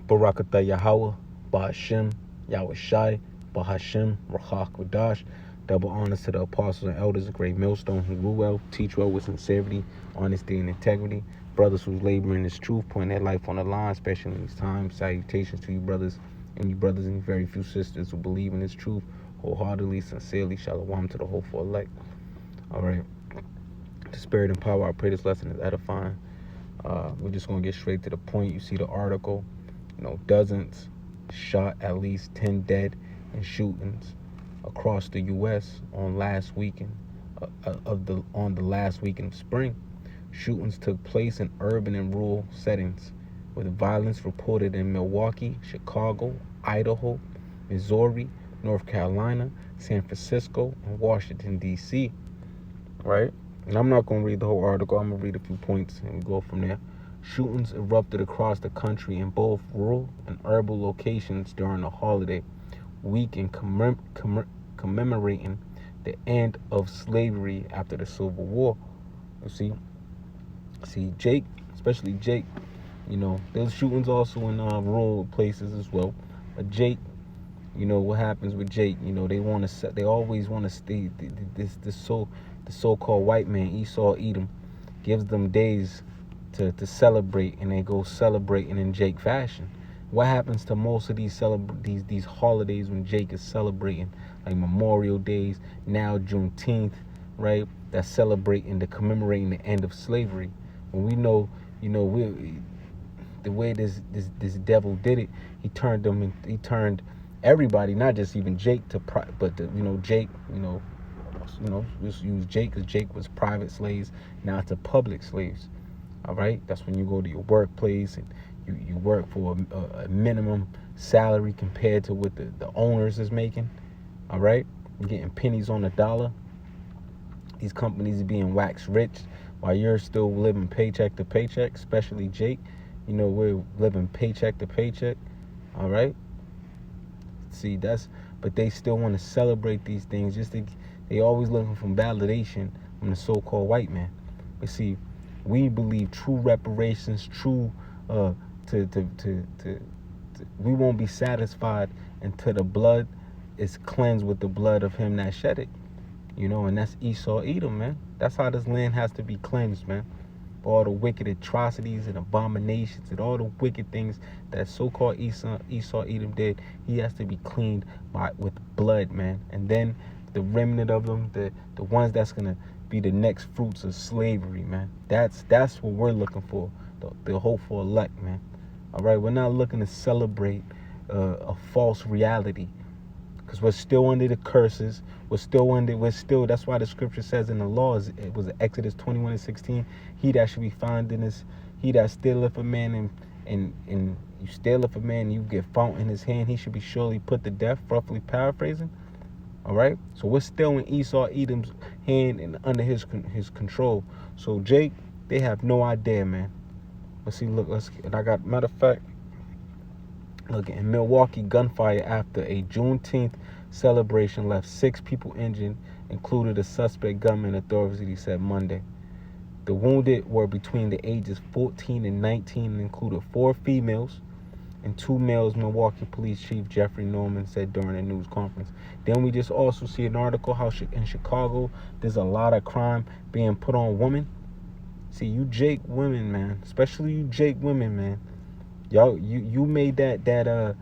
Barakatah Yahweh, Bahashim, Yahweh Shai, Bahashim, Rachak Wadash. Double honors to the apostles and elders of Great Millstone who rule well, teach well with sincerity, honesty, and integrity. Brothers who labor in this truth, putting their life on the line, especially in these times. Salutations to you brothers and very few sisters who believe in this truth wholeheartedly, sincerely. Shalom to the hopeful elect. All right. The spirit and power, I pray this lesson is edifying. We're just going to get straight to the point. You see the article, dozens shot, at least 10 dead in shootings across the U.S. on the last weekend of spring. Shootings took place in urban and rural settings, with violence reported in Milwaukee, Chicago, Idaho, Missouri, North Carolina, San Francisco, and Washington, D.C. Right? And I'm not going to read the whole article. I'm going to read a few points and go from there. Shootings erupted across the country in both rural and urban locations during the holiday week and commemorating the end of slavery after the Civil War. You see, Jake, especially Jake, there's shootings also in rural places as well. But Jake, what happens with Jake? They always want to stay. The so-called white man, Esau Edom, gives them days to celebrate, and they go celebrating in Jake fashion. What happens to most of these holidays when Jake is celebrating, like Memorial Days, now Juneteenth, right? That's celebrating, commemorating the end of slavery. When we know, the way this devil did it, he turned everybody, not just even Jake, but Jake, let's use Jake because Jake was private slaves, now to public slaves. All right, that's when you go to your workplace and you work for a minimum salary compared to what the owners is making. All right, you're getting pennies on the dollar. These companies are being waxed rich while you're still living paycheck to paycheck, especially Jake. We're living paycheck to paycheck. All right. See, but they still want to celebrate these things. They always looking for validation from the so-called white man. But see, we believe true reparations, we won't be satisfied until the blood is cleansed with the blood of him that shed it. And that's Esau Edom, man. That's how this land has to be cleansed, man. For all the wicked atrocities and abominations and all the wicked things that so-called Esau Edom did, he has to be cleaned with blood, man. And then the remnant of them, the ones that's gonna be the next fruits of slavery, man. That's what we're looking for, the hopeful elect, man. All right, we're not looking to celebrate a false reality, because we're still under the curses. That's why the scripture says in the laws, it was Exodus 21:16, he that should be found in this, he that stealeth a man and you stealeth a man, you get found in his hand, he should be surely put to death, roughly paraphrasing. All right, so we're still in Esau Edom's hand and under his control. So Jake, they have no idea, man. Let's see, look, matter of fact, look, in Milwaukee, gunfire after a Juneteenth celebration left 6 people injured, included a suspect gunman, authorities said Monday. The wounded were between the ages 14 and 19 and included 4 females and 2 males, Milwaukee Police Chief Jeffrey Norman said during a news conference. Then we just also see an article how in Chicago, there's a lot of crime being put on women. See, you Jake women, man, especially you Jake women, man. Y'all, you made that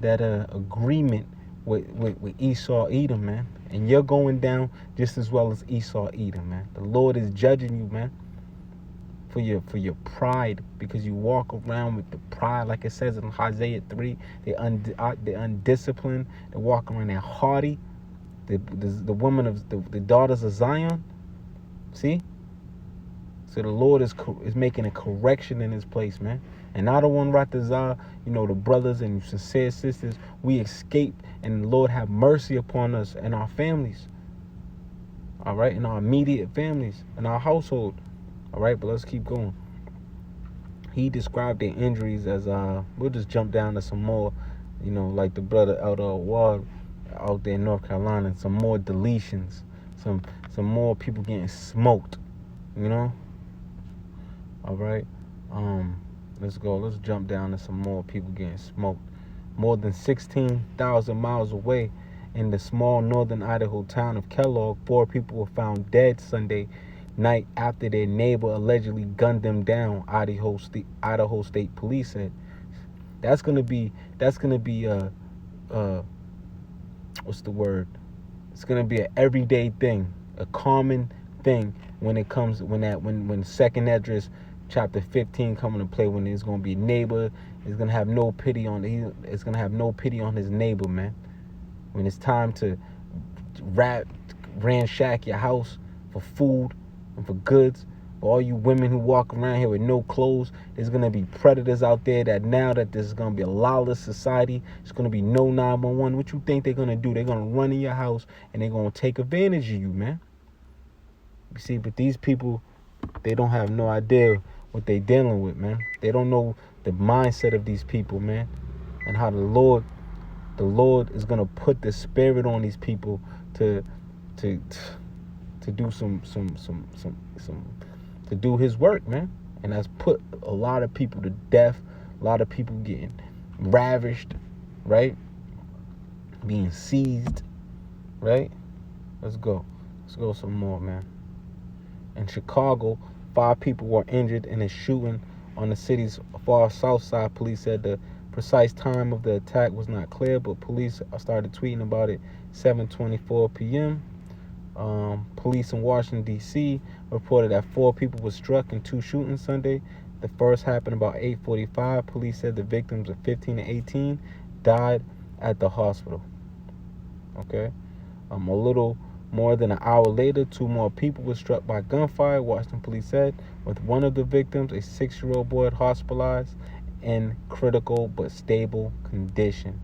agreement with Esau Edom, man, and you're going down just as well as Esau Edom, man. The Lord is judging you, man, for your pride, because you walk around with the pride, like it says in Isaiah 3. They're undisciplined. They walk around, they're haughty. The women of the daughters of Zion. See. So the Lord is making a correction in His place, man. And I don't want Ratazah, the brothers and sincere sisters, we escaped, and the Lord have mercy upon us and our families. All right, and our immediate families and our household. All right, but let's keep going. He described their injuries as we'll just jump down to some more, like the brother Elder Ward out there in North Carolina, and some more deletions, some more people getting smoked, All right. Let's go. Let's jump down to some more people getting smoked. More than 16,000 miles away in the small northern Idaho town of Kellogg, 4 people were found dead Sunday night after their neighbor allegedly gunned them down, Idaho State Police said. That's gonna be what's the word? It's gonna be an everyday thing, a common thing when it comes when Second Esdras chapter 15 coming to play, when there's gonna be a neighbor is gonna have no pity on his neighbor, man. When it's time to ransack your house for food and for goods, for all you women who walk around here with no clothes, there's gonna be predators out there that now that there's gonna be a lawless society, it's gonna be no 911. What you think they're gonna do? They're gonna run in your house and they're gonna take advantage of you, man. You see, but these people, they don't have no idea what they dealing with, man. They don't know the mindset of these people, man, and how the Lord is gonna put the spirit on these people to do some to do His work, man. And that's put a lot of people to death, a lot of people getting ravished, right? Being seized, right? Let's go some more, man. In Chicago, 5 people were injured in a shooting on the city's far south side. Police said the precise time of the attack was not clear, but police started tweeting about it 7:24 p.m. Police in Washington, D.C. reported that 4 people were struck in 2 shootings Sunday. The first happened about 8:45. Police said the victims of 15 and 18 died at the hospital. Okay. A little more than an hour later, 2 more people were struck by gunfire, Washington police said, with one of the victims, a 6-year-old boy, hospitalized in critical but stable condition.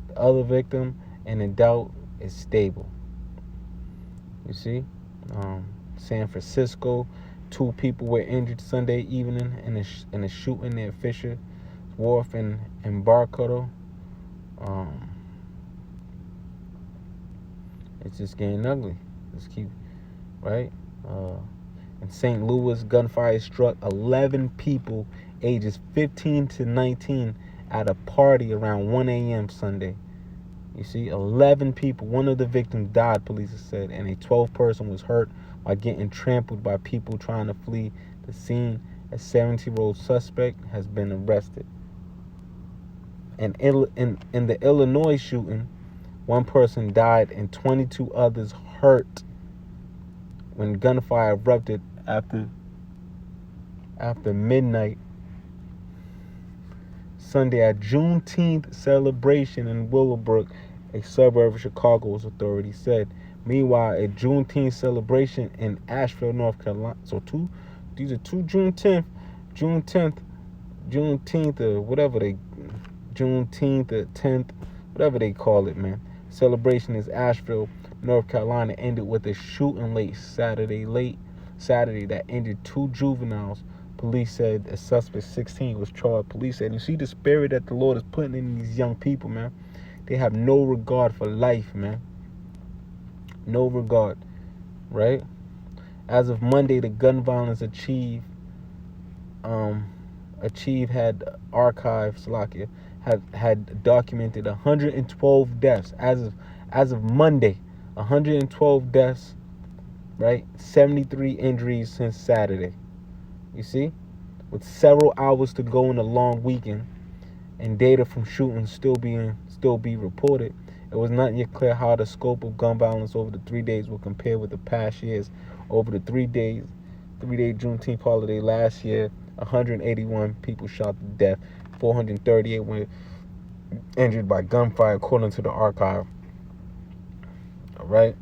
The other victim, an adult, is stable. You see? San Francisco, 2 people were injured Sunday evening in a shooting near Fisher Wharf in Embarcadero. It's just getting ugly. Let's keep, right? In St. Louis, gunfire struck 11 people ages 15 to 19 at a party around 1 a.m. Sunday. You see, 11 people. One of the victims died, police said, and a 12th person was hurt by getting trampled by people trying to flee the scene. A 70-year-old suspect has been arrested. And in the Illinois shooting, 1 person died and 22 others hurt when gunfire erupted after midnight Sunday at Juneteenth celebration in Willowbrook, a suburb of Chicago, as authorities said. Meanwhile, a Juneteenth celebration in Asheville, North Carolina. So these are two Juneteenth, or whatever Juneteenth, the 10th, whatever they call it, man. Celebration in Asheville, North Carolina, ended with a shooting late Saturday that injured 2 juveniles. Police said a suspect 16 was charged. Police said, you see the spirit that the Lord is putting in these young people, man. They have no regard for life, man. No regard, right? As of Monday, the gun violence Achieve had archived, had documented 112 deaths as of Monday. 112 deaths, right? 73 injuries since Saturday. You see? With several hours to go in a long weekend and data from shootings still be reported, it was not yet clear how the scope of gun violence over the 3 days will compare with the past years. Over the 3-day Juneteenth holiday last year, 181 people shot to death, 438 were injured by gunfire, according to the archive. All right?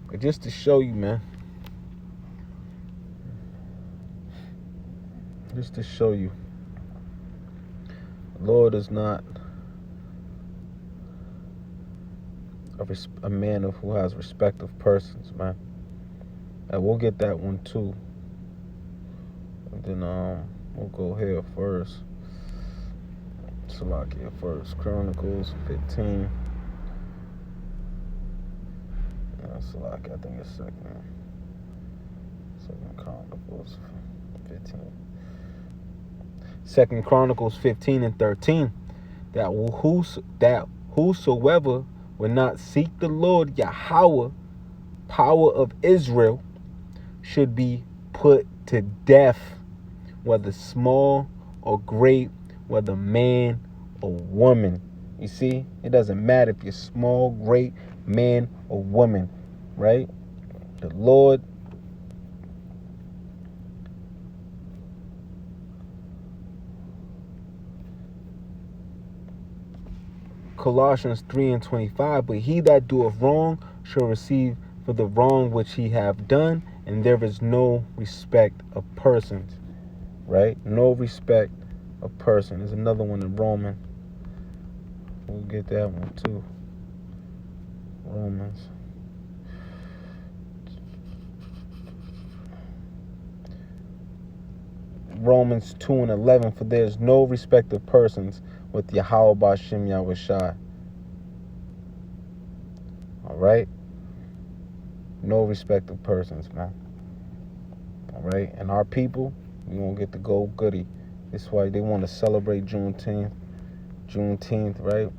But just to show you, man, the Lord is not a man who has respect of persons, man. And we'll get that one too. And then we'll go here first. Salakia first. Chronicles 15. Salakia, I think it's second Chronicles 15. Second Chronicles 15:13. That whosoever will not seek the Lord Yahweh, power of Israel, should be put to death, whether small or great, whether man or woman. You see, it doesn't matter if you're small, great, man or woman, right? The Lord Colossians 3:25, but he that doeth wrong shall receive for the wrong which he have done, and there is no respect of persons, right? No respect of person. There's another one in Romans. We'll get that one too. Romans 2:11, for there is no respect of persons with Yahweh B'Shem Yahushai. All right? No respect of persons, man. All right? And our people, we won't get to go goody. That's why they want to celebrate Juneteenth, right?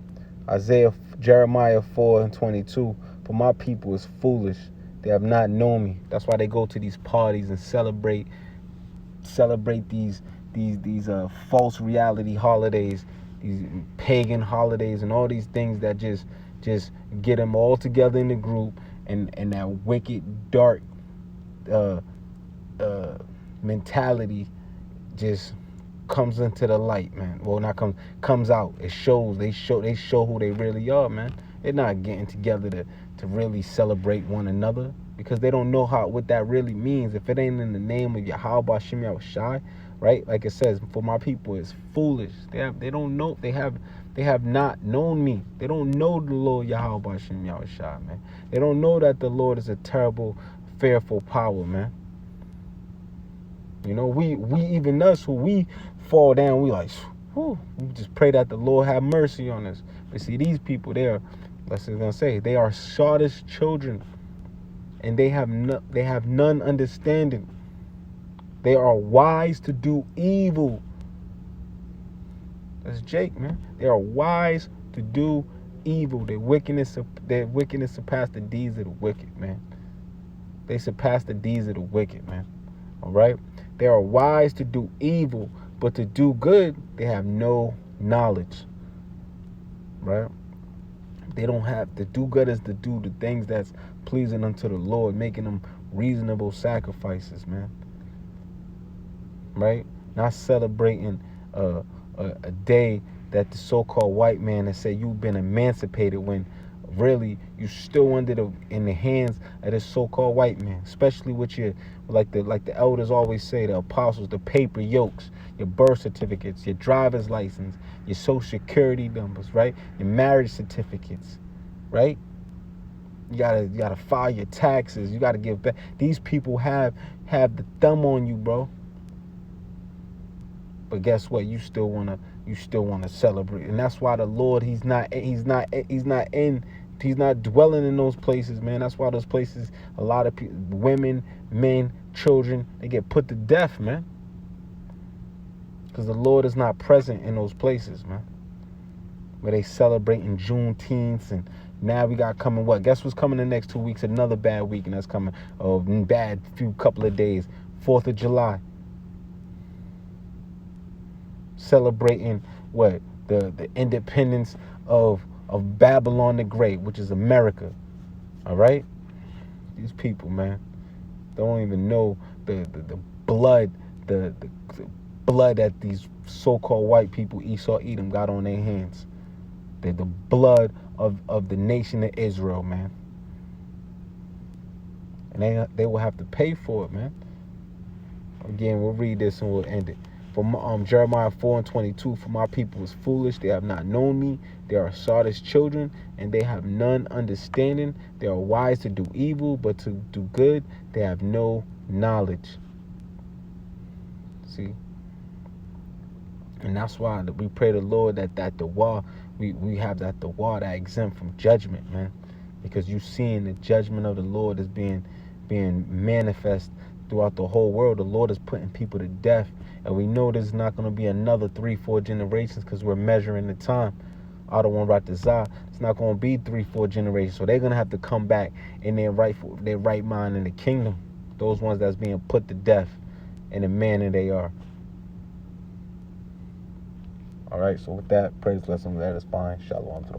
Jeremiah 4:22, for my people is foolish. They have not known me. That's why they go to these parties and celebrate these false reality holidays, these pagan holidays, and all these things that just get them all together in the group, and that wicked dark mentality just comes into the light, man. Well, not comes out. It shows. They show who they really are, man. They're not getting together to really celebrate one another, because they don't know what that really means. If it ain't in the name of Yahweh B'Shem Yahushai, right? Like it says, for my people is foolish. They don't know. They have not known me. They don't know the Lord Yahweh B'Shem Yahushai, man. They don't know that the Lord is a terrible, fearful power, man. You know, we even us, who we fall down, we like, whew, we just pray that the Lord have mercy on us. But see, these people, they are childish children, and they have none understanding. They are wise to do evil. That's Jake, man. They are wise to do evil. Their wickedness surpass the deeds of the wicked, man. They surpass the deeds of the wicked, man. All right? They are wise to do evil, but to do good, they have no knowledge. Right? They don't have to do good is to do the things that's pleasing unto the Lord, making them reasonable sacrifices, man. Right? Not celebrating a day that the so-called white man has said you've been emancipated, when really you still in the hands of this so-called white man, especially with your like the elders always say, the apostles, the paper yokes, your birth certificates, your driver's license, your social security numbers, right? Your marriage certificates, right? You gotta file your taxes. You gotta give back. These people have the thumb on you, bro. But guess what? You still wanna celebrate, and that's why the Lord, He's not dwelling in those places, man. That's why those places, a lot of people, women, men, children, they get put to death, man. Because the Lord is not present in those places, man. Where they celebrating Juneteenth, and now we got coming what? Guess what's coming the next 2 weeks? Another bad week, and that's coming. Bad few couple of days. 4th of July. Celebrating what? The independence of Babylon the Great, which is America. All right? These people, man, don't even know the blood, the blood that these so-called white people, Esau, Edom, got on their hands. The blood of the nation of Israel, man. And they will have to pay for it, man. Again, we'll read this and we'll end it. For Jeremiah 4:22, for my people is foolish, they have not known me. They are childish children, and they have none understanding. They are wise to do evil, but to do good, they have no knowledge. See? And that's why we pray the Lord that the wall, we have that the wall that exempt from judgment, man. Because you seeing the judgment of the Lord is being manifest throughout the whole world. The Lord is putting people to death. And we know there's not going to be another 3-4 generations because we're measuring the time. Adawan Ratazah, it's not going to be 3-4 generations. So they're going to have to come back in their right mind in the kingdom. Those ones that's being put to death in the manner they are. All right, so with that, praise, blessing, let us find. Shalom to the